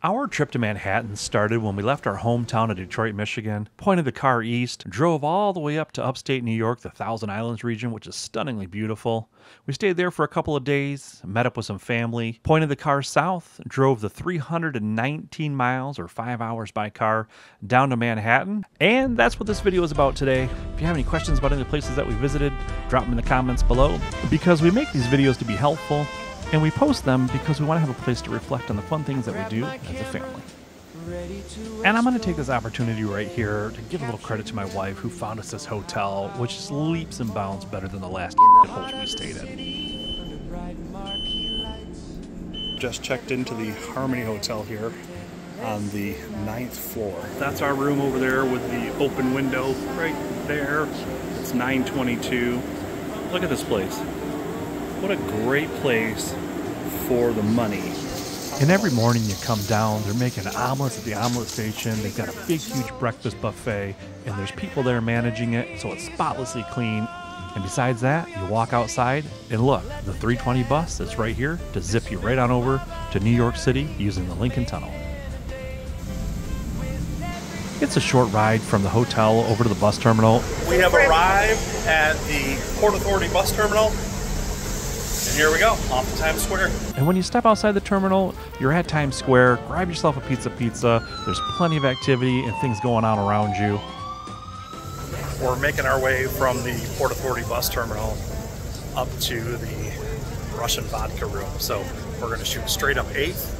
Our trip to Manhattan started when we left our hometown of Detroit, Michigan, pointed the car east, drove all the way up to upstate New York, the Thousand Islands region, which is stunningly beautiful. We stayed there for a couple of days, met up with some family, pointed the car south, drove the 319 miles or 5 hours by car down to Manhattan. And that's what this video is about today. If you have any questions about any of the places that we visited, drop them in the comments below, because we make these videos to be helpful. And we post them because we want to have a place to reflect on the fun things that we do as a family. And I'm going to take this opportunity right here to give a little credit to my wife who found us this hotel, which is leaps and bounds better than the last hotel we stayed in. Just checked into the Harmony Hotel here on the 9th floor. That's our room over there with the open window right there. It's 922. Look at this place. What a great place for the money. And every morning you come down, they're making omelets at the omelet station. They've got a big, huge breakfast buffet, and there's people there managing it, so it's spotlessly clean. And besides that, you walk outside, and look, the 320 bus that's right here to zip you right on over to New York City using the Lincoln Tunnel. It's a short ride from the hotel over to the bus terminal. We have arrived at the Port Authority bus terminal. And here we go, off to Times Square. And when you step outside the terminal, you're at Times Square. Grab yourself a pizza. There's plenty of activity and things going on around you. We're making our way from the Port Authority bus terminal up to the Russian Vodka Room. So we're going to shoot straight up 8th.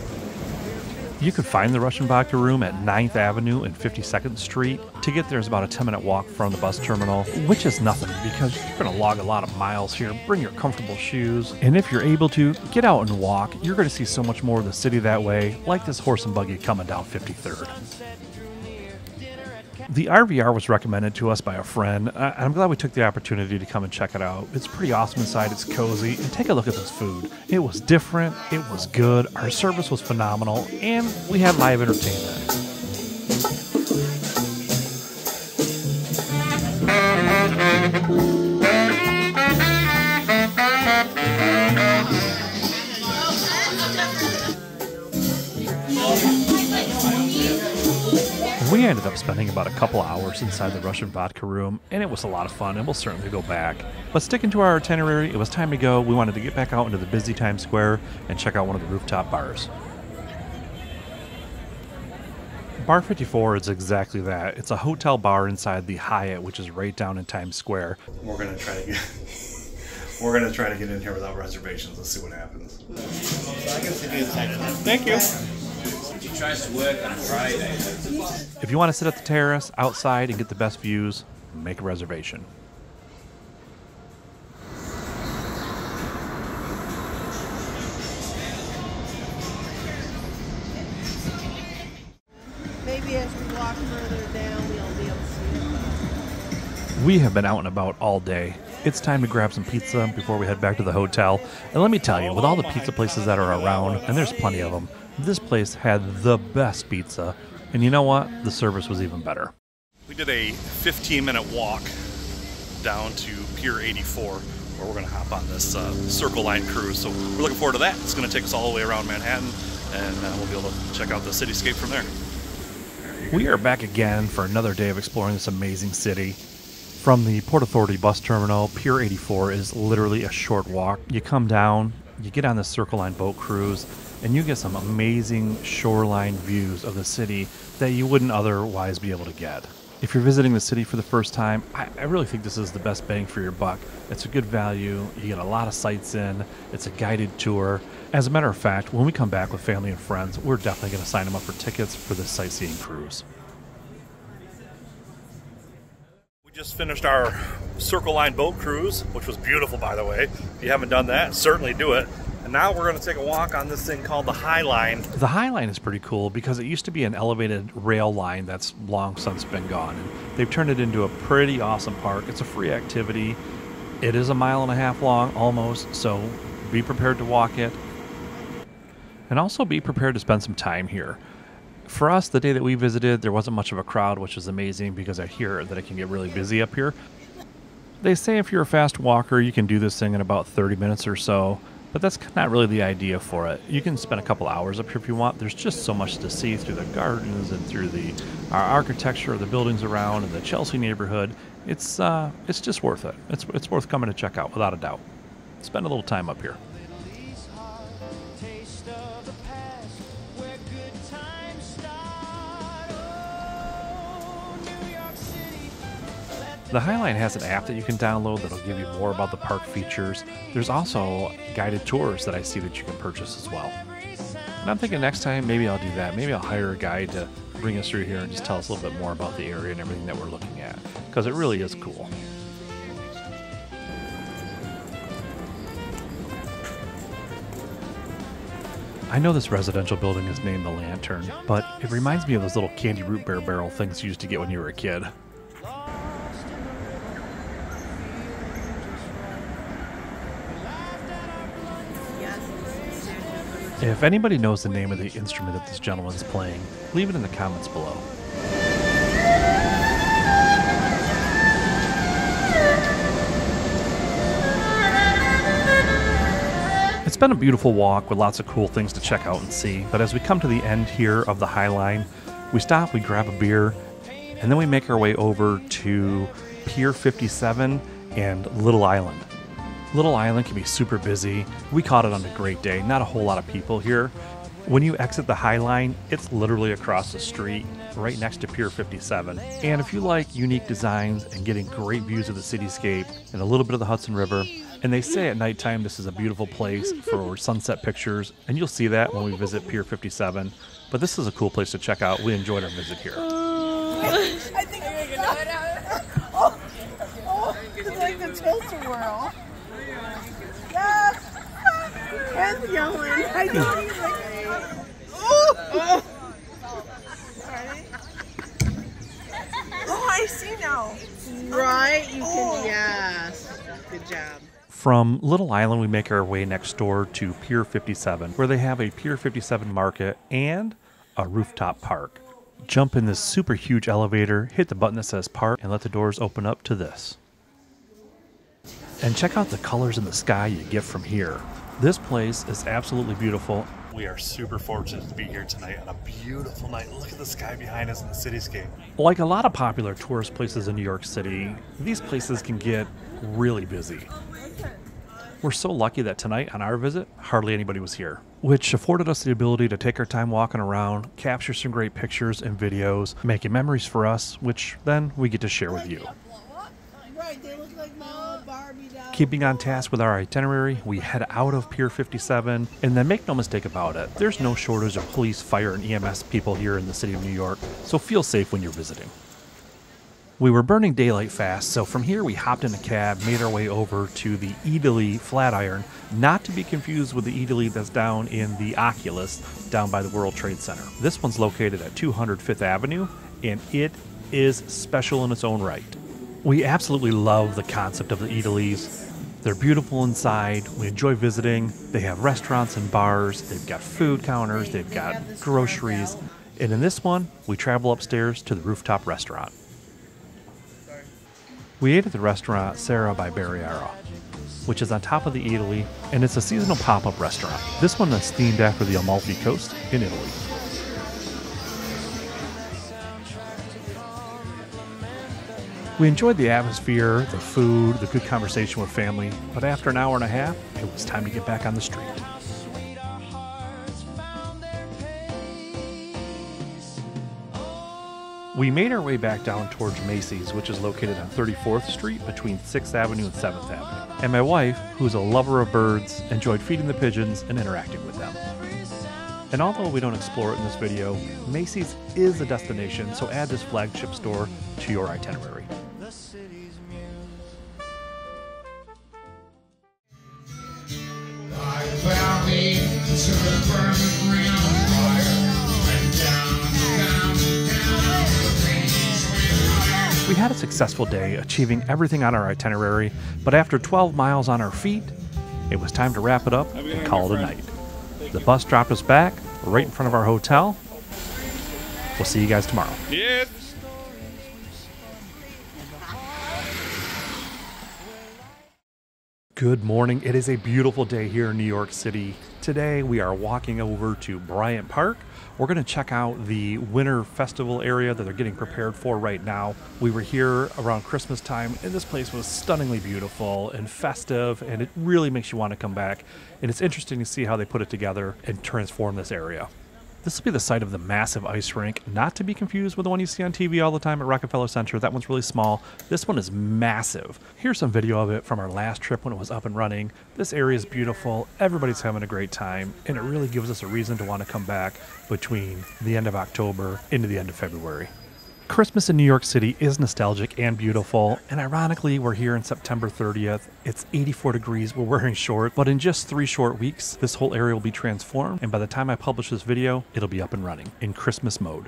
You can find the Russian Vodka Room at 9th Avenue and 52nd Street. To get there is about a 10-minute walk from the bus terminal, which is nothing because you're going to log a lot of miles here. Bring your comfortable shoes. And if you're able to, get out and walk. You're going to see so much more of the city that way, like this horse and buggy coming down 53rd. The RVR was recommended to us by a friend. I'm glad we took the opportunity to come and check it out. It's pretty awesome inside. It's cozy. And take a look at this food. It was different. It was good. Our service was phenomenal. And we had live entertainment. We ended up spending about a couple hours inside the Russian Vodka Room, and it was a lot of fun, and we'll certainly go back. But sticking to our itinerary, it was time to go. We wanted to get back out into the busy Times Square and check out one of the rooftop bars. Bar 54 is exactly that. It's a hotel bar inside the Hyatt, which is right down in Times Square. We're gonna try to get in here without reservations. Let's see what happens. Thank you. She tries to work on Friday. If you want to sit at the terrace outside and get the best views, make a reservation. Maybe as we walk further down, we'll be able to see it. We have been out and about all day. It's time to grab some pizza before we head back to the hotel. And let me tell you, with all the pizza places that are around, and there's plenty of them, this place had the best pizza. And you know what? The service was even better. We did a 15-minute walk down to Pier 84, where we're going to hop on this Circle Line cruise. So we're looking forward to that. It's going to take us all the way around Manhattan, and we'll be able to check out the cityscape from there. We are back again for another day of exploring this amazing city. From the Port Authority bus terminal, Pier 84 is literally a short walk. You come down, you get on the Circle Line boat cruise, and you get some amazing shoreline views of the city that you wouldn't otherwise be able to get. If you're visiting the city for the first time, I really think this is the best bang for your buck. It's a good value, you get a lot of sights in, it's a guided tour. As a matter of fact, when we come back with family and friends, we're definitely going to sign them up for tickets for this sightseeing cruise. We just finished our Circle Line boat cruise, which was beautiful, by the way. If you haven't done that, certainly do it. And now we're going to take a walk on this thing called the High Line. The High Line is pretty cool because it used to be an elevated rail line that's long since been gone. And they've turned it into a pretty awesome park. It's a free activity. It is 1.5 miles long, almost, so be prepared to walk it. And also be prepared to spend some time here. For us, the day that we visited, there wasn't much of a crowd, which is amazing because I hear that it can get really busy up here. They say if you're a fast walker, you can do this thing in about 30 minutes or so. But that's not really the idea for it. You can spend a couple hours up here if you want. There's just so much to see through the gardens and through the architecture of the buildings around and the Chelsea neighborhood. It's just worth it. It's worth coming to check out, without a doubt. Spend a little time up here. The Highline has an app that you can download that'll give you more about the park features. There's also guided tours that I see that you can purchase as well. And I'm thinking next time, maybe I'll do that. Maybe I'll hire a guide to bring us through here and just tell us a little bit more about the area and everything that we're looking at, because it really is cool. I know this residential building is named the Lantern, but it reminds me of those little candy root beer barrel things you used to get when you were a kid. If anybody knows the name of the instrument that this gentleman is playing, leave it in the comments below. It's been a beautiful walk with lots of cool things to check out and see, but as we come to the end here of the Highline, we stop, we grab a beer, and then we make our way over to Pier 57 and Little Island. Little Island can be super busy. We caught it on a great day. Not a whole lot of people here. When you exit the Highline, it's literally across the street, right next to Pier 57. And if you like unique designs and getting great views of the cityscape and a little bit of the Hudson River, and they say at nighttime this is a beautiful place for sunset pictures, and you'll see that when we visit Pier 57. But this is a cool place to check out. We enjoyed our visit here. I think I'm gonna know it. Oh, it's like the tilt-a-whirl. Yes! And yelling. I know he's like, oh! Ready? Oh, I see now. Right? You can, yes. Good job. From Little Island, we make our way next door to Pier 57, where they have a Pier 57 market and a rooftop park. Jump in this super huge elevator, hit the button that says park, and let the doors open up to this. And check out the colors in the sky you get from here. This place is absolutely beautiful. We are super fortunate to be here tonight on a beautiful night. Look at the sky behind us and the cityscape. Like a lot of popular tourist places in New York City, these places can get really busy. We're so lucky that tonight on our visit, hardly anybody was here, which afforded us the ability to take our time walking around, capture some great pictures and videos, making memories for us, which then we get to share with you. Right, they look like my old Barbie doll. Keeping on task with our itinerary, we head out of Pier 57, and then make no mistake about it, there's no shortage of police, fire, and EMS people here in the city of New York, so feel safe when you're visiting. We were burning daylight fast, so from here we hopped in a cab, made our way over to the Italy Flatiron, not to be confused with the Italy that's down in the Oculus, down by the World Trade Center. This one's located at 200 Fifth Avenue, and it is special in its own right. We absolutely love the concept of the Italys. They're beautiful inside. We enjoy visiting. They have restaurants and bars. They've got food counters. They've got groceries. And in this one, we travel upstairs to the rooftop restaurant. We ate at the restaurant Sera by Barriera, which is on top of the Italy, and it's a seasonal pop-up restaurant. This one is themed after the Amalfi Coast in Italy. We enjoyed the atmosphere, the food, the good conversation with family, but after an hour and a half, it was time to get back on the street. We made our way back down towards Macy's, which is located on 34th Street between 6th Avenue and 7th Avenue. And my wife, who's a lover of birds, enjoyed feeding the pigeons and interacting with them. And although we don't explore it in this video, Macy's is a destination, so add this flagship store to your itinerary. We had a successful day, achieving everything on our itinerary, but after 12 miles on our feet, it was time to wrap it up and call it a night. The bus dropped us back right in front of our hotel. We'll see you guys tomorrow. Yes. Good morning. It is a beautiful day here in New York City. Today we are walking over to Bryant Park. We're going to check out the winter festival area that they're getting prepared for right now. We were here around Christmas time and this place was stunningly beautiful and festive, and it really makes you want to come back. And it's interesting to see how they put it together and transform this area. This will be the site of the massive ice rink, not to be confused with the one you see on TV all the time at Rockefeller Center. That one's really small. This one is massive. Here's some video of it from our last trip when it was up and running. This area is beautiful. Everybody's having a great time, and it really gives us a reason to want to come back between the end of October into the end of February. Christmas in New York City is nostalgic and beautiful, and ironically, we're here on September 30th. It's 84 degrees, we're wearing shorts, but in just 3 short weeks, this whole area will be transformed, and by the time I publish this video, it'll be up and running in Christmas mode.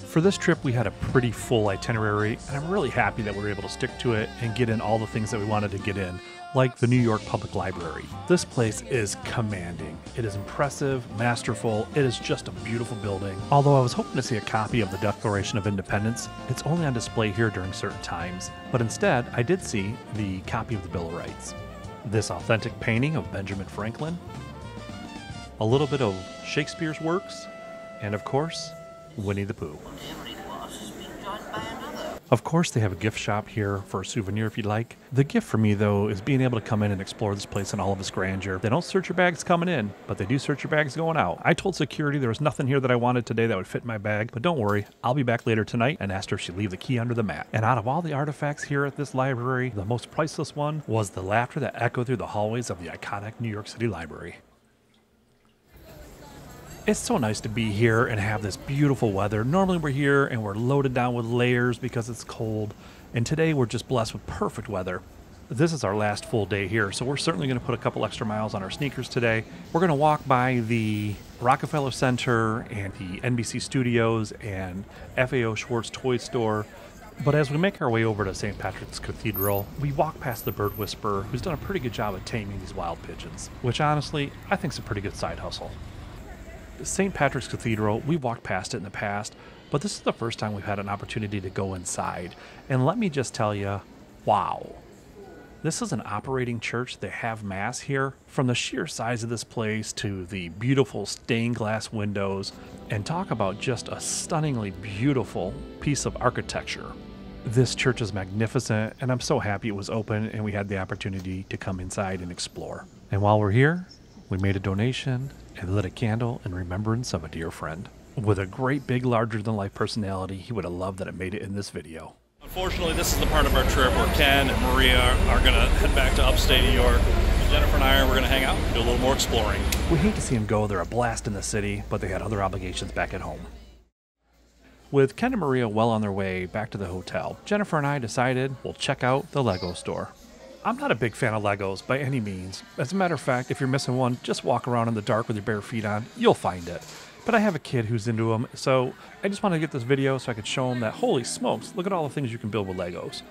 For this trip, we had a pretty full itinerary, and I'm really happy that we were able to stick to it and get in all the things that we wanted to get in, like the New York Public Library. This place is commanding. It is impressive, masterful. It is just a beautiful building. Although I was hoping to see a copy of the Declaration of Independence, it's only on display here during certain times. But instead, I did see the copy of the Bill of Rights. This authentic painting of Benjamin Franklin, a little bit of Shakespeare's works, and of course, Winnie the Pooh. Of course, they have a gift shop here for a souvenir if you'd like. The gift for me, though, is being able to come in and explore this place in all of its grandeur. They don't search your bags coming in, but they do search your bags going out. I told security there was nothing here that I wanted today that would fit in my bag, but don't worry, I'll be back later tonight and asked her if she'd leave the key under the mat. And out of all the artifacts here at this library, the most priceless one was the laughter that echoed through the hallways of the iconic New York City Library. It's so nice to be here and have this beautiful weather. Normally we're here and we're loaded down with layers because it's cold, and today we're just blessed with perfect weather. This is our last full day here, so we're certainly going to put a couple extra miles on our sneakers today. We're going to walk by the Rockefeller Center and the NBC Studios and FAO Schwartz Toy Store. But as we make our way over to St. Patrick's Cathedral, we walk past the bird whisperer, who's done a pretty good job of taming these wild pigeons, which honestly, I think is a pretty good side hustle. St. Patrick's Cathedral, we've walked past it in the past, but this is the first time we've had an opportunity to go inside. And let me just tell you, wow. This is an operating church. They have mass here. From the sheer size of this place to the beautiful stained glass windows, and talk about just a stunningly beautiful piece of architecture. This church is magnificent, and I'm so happy it was open and we had the opportunity to come inside and explore. And while we're here, we made a donation and lit a candle in remembrance of a dear friend. With a great big larger-than-life personality, he would have loved that it made it in this video. Unfortunately, this is the part of our trip where Ken and Maria are going to head back to upstate New York. Jennifer and I, we're going to hang out and do a little more exploring. We hate to see them go. They're a blast in the city, but they had other obligations back at home. With Ken and Maria well on their way back to the hotel, Jennifer and I decided we'll check out the Lego store. I'm not a big fan of Legos by any means. As a matter of fact, if you're missing one, just walk around in the dark with your bare feet on. You'll find it. But I have a kid who's into them, so I just wanted to get this video so I could show him that, holy smokes, look at all the things you can build with Legos.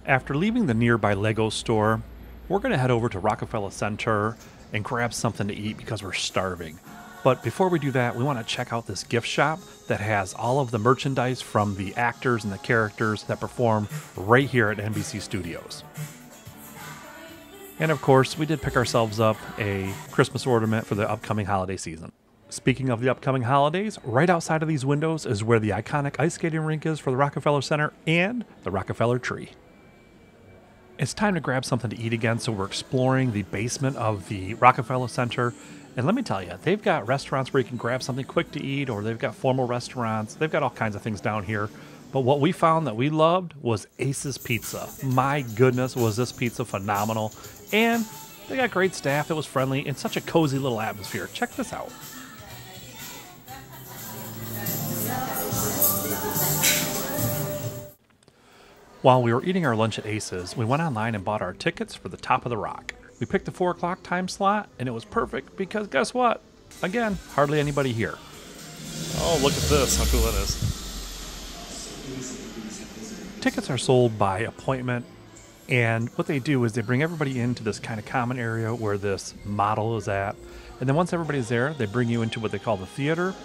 After leaving the nearby Lego store, we're going to head over to Rockefeller Center and grab something to eat because we're starving. But before we do that, we want to check out this gift shop that has all of the merchandise from the actors and the characters that perform right here at NBC Studios. And of course, we did pick ourselves up a Christmas ornament for the upcoming holiday season. Speaking of the upcoming holidays, right outside of these windows is where the iconic ice skating rink is for the Rockefeller Center and the Rockefeller tree. It's time to grab something to eat again, so we're exploring the basement of the Rockefeller Center. And let me tell you, they've got restaurants where you can grab something quick to eat, or they've got formal restaurants. They've got all kinds of things down here. But what we found that we loved was Ace's Pizza. My goodness, was this pizza phenomenal. And they got great staff that was friendly and such a cozy little atmosphere. Check this out. While we were eating our lunch at Ace's, we went online and bought our tickets for the Top of the Rock. We picked the 4 o'clock time slot, and it was perfect because guess what? Again, hardly anybody here. Oh, look at this. How cool that is. Tickets are sold by appointment, And what they do is they bring everybody into this kind of common area where this model is at. And then once everybody's there, they bring you into what they call the theater,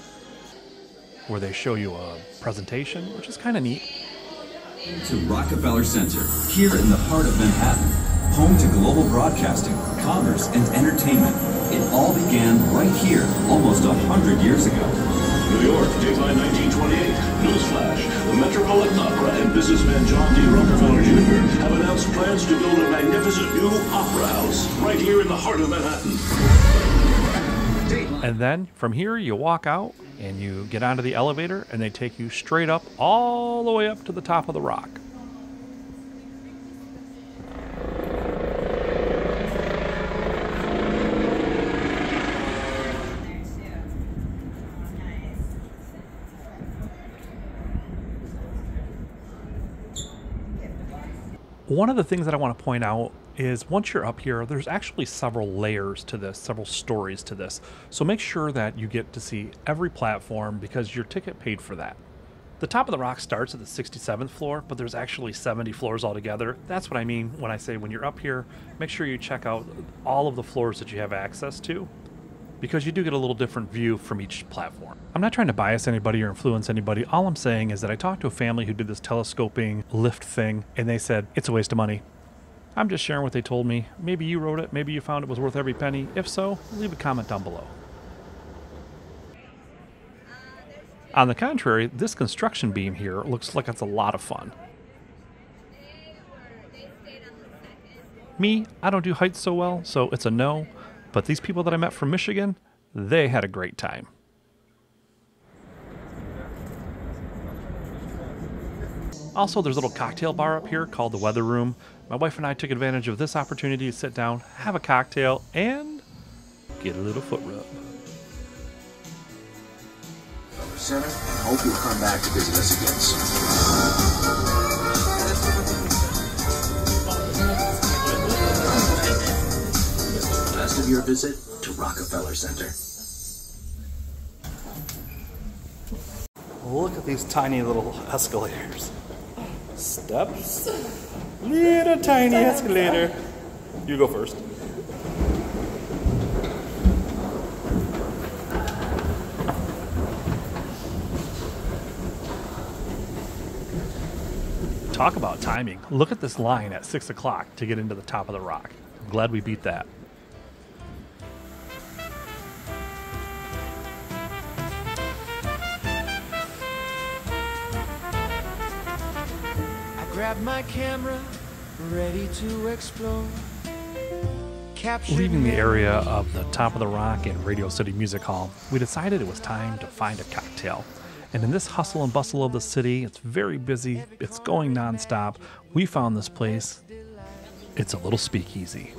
where they show you a presentation, which is kind of neat. To Rockefeller Center, here in the heart of Manhattan, home to global broadcasting, commerce, and entertainment. It all began right here, almost 100 years ago. New York, dateline 1928. Newsflash. The Metropolitan Opera and businessman John D. Rockefeller Jr. have announced plans to build a magnificent new opera house right here in the heart of Manhattan. And then from here, you walk out and you get onto the elevator and they take you straight up all the way up to the top of the rock. One of the things that I want to point out is once you're up here, there's actually several layers to this, several stories to this. So make sure that you get to see every platform because your ticket paid for that. The top of the rock starts at the 67th floor, but there's actually 70 floors altogether. That's what I mean when I say when you're up here, make sure you check out all of the floors that you have access to, because you do get a little different view from each platform. I'm not trying to bias anybody or influence anybody. All I'm saying is that I talked to a family who did this telescoping lift thing, and they said it's a waste of money. I'm just sharing what they told me. Maybe you wrote it, maybe you found it was worth every penny. If so, leave a comment down below. On the contrary, this construction beam here looks like it's a lot of fun. Me, I don't do heights so well, so it's a no. But these people that I met from Michigan, they had a great time. Also, there's a little cocktail bar up here called the Weather Room. My wife and I took advantage of this opportunity to sit down, have a cocktail, and get a little foot rub. Center, and hope you'll come back to visit us again soon. Last of your visit to Rockefeller Center. Look at these tiny little escalators. Steps. Little tiny escalator. You go first. Talk about timing. Look at this line at 6 o'clock to get into the top of the rock. I'm glad we beat that. Grab my camera, ready to explore. Leaving the area of the top of the rock in Radio City Music Hall, we decided it was time to find a cocktail. And in this hustle and bustle of the city, it's very busy, it's going nonstop. We found this place. It's a little speakeasy.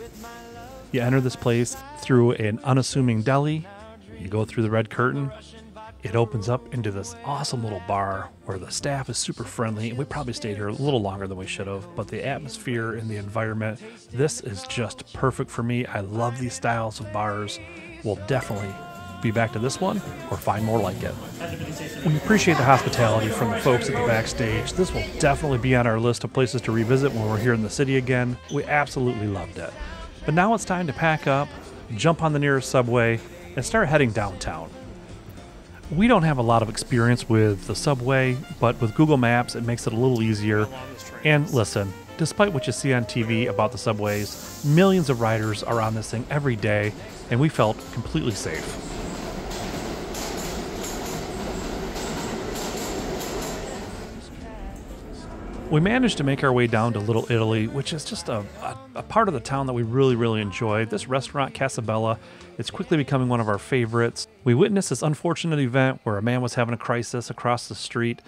You enter this place through an unassuming deli, you go through the red curtain, it opens up into this awesome little bar where the staff is super friendly, and we probably stayed here a little longer than we should have, but the atmosphere and the environment, this is just perfect for me. I love these styles of bars. We'll definitely be back to this one or find more like it. We appreciate the hospitality from the folks at the backstage. This will definitely be on our list of places to revisit when we're here in the city again. We absolutely loved it. But now it's time to pack up, jump on the nearest subway, and start heading downtown. We don't have a lot of experience with the subway, but with Google Maps, it makes it a little easier. And listen, despite what you see on TV about the subways, millions of riders are on this thing every day, and we felt completely safe. We managed to make our way down to Little Italy, which is just a part of the town that we really enjoy. This restaurant, Casabella, it's quickly becoming one of our favorites. We witnessed this unfortunate event where a man was having a crisis across the street,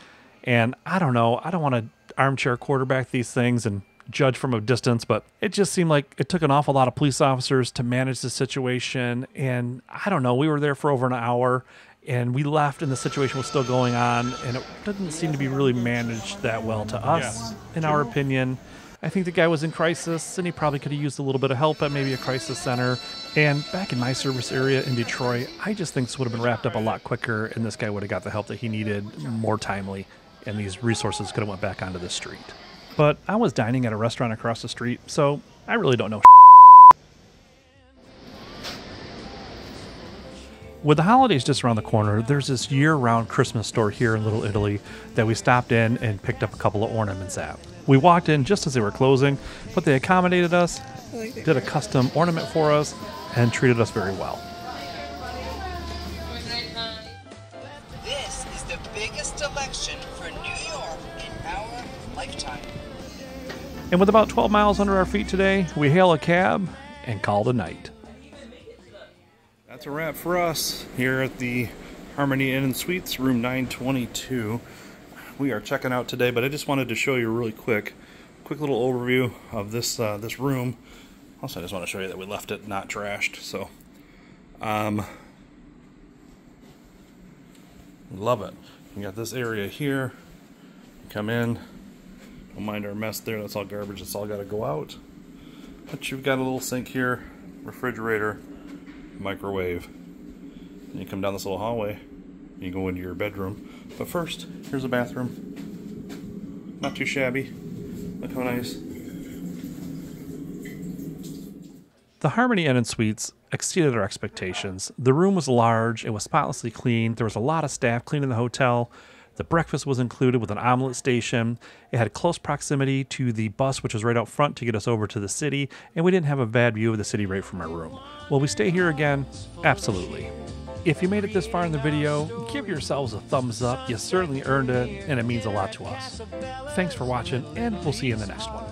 and I don't know, I don't want to armchair quarterback these things and judge from a distance, but it just seemed like it took an awful lot of police officers to manage the situation, and I don't know, we were there for over an hour, and we left and the situation was still going on, and it didn't seem to be really managed that well to us, in our opinion. I think the guy was in crisis, and he probably could have used a little bit of help at maybe a crisis center. And back in my service area in Detroit, I just think this would have been wrapped up a lot quicker, and this guy would have got the help that he needed more timely, and these resources could have went back onto the street. But I was dining at a restaurant across the street, so I really don't know. With the holidays just around the corner, there's this year-round Christmas store here in Little Italy that we stopped in and picked up a couple of ornaments at. We walked in just as they were closing, but they accommodated us, did a custom ornament for us, and treated us very well. This is the biggest election for New York in our lifetime. And with about 12 miles under our feet today, we hail a cab and call it a night. That's a wrap for us here at the Harmon Inn & Suites, room 922. We are checking out today, but I just wanted to show you really quick little overview of this this room. Also, I just want to show you that we left it not trashed. So, love it. You got this area here. You come in. Don't mind our mess there. That's all garbage. It's all got to go out. But you've got a little sink here, refrigerator, microwave. And you come down this little hallway. And you go into your bedroom. But first, here's a bathroom. Not too shabby. Look how nice. The Harmon Inn & Suites exceeded our expectations. The room was large, it was spotlessly clean, there was a lot of staff cleaning the hotel, the breakfast was included with an omelet station, it had close proximity to the bus which was right out front to get us over to the city, and we didn't have a bad view of the city right from our room. Will we stay here again? Absolutely. If you made it this far in the video, give yourselves a thumbs up, you certainly earned it, and it means a lot to us. Thanks for watching, and we'll see you in the next one.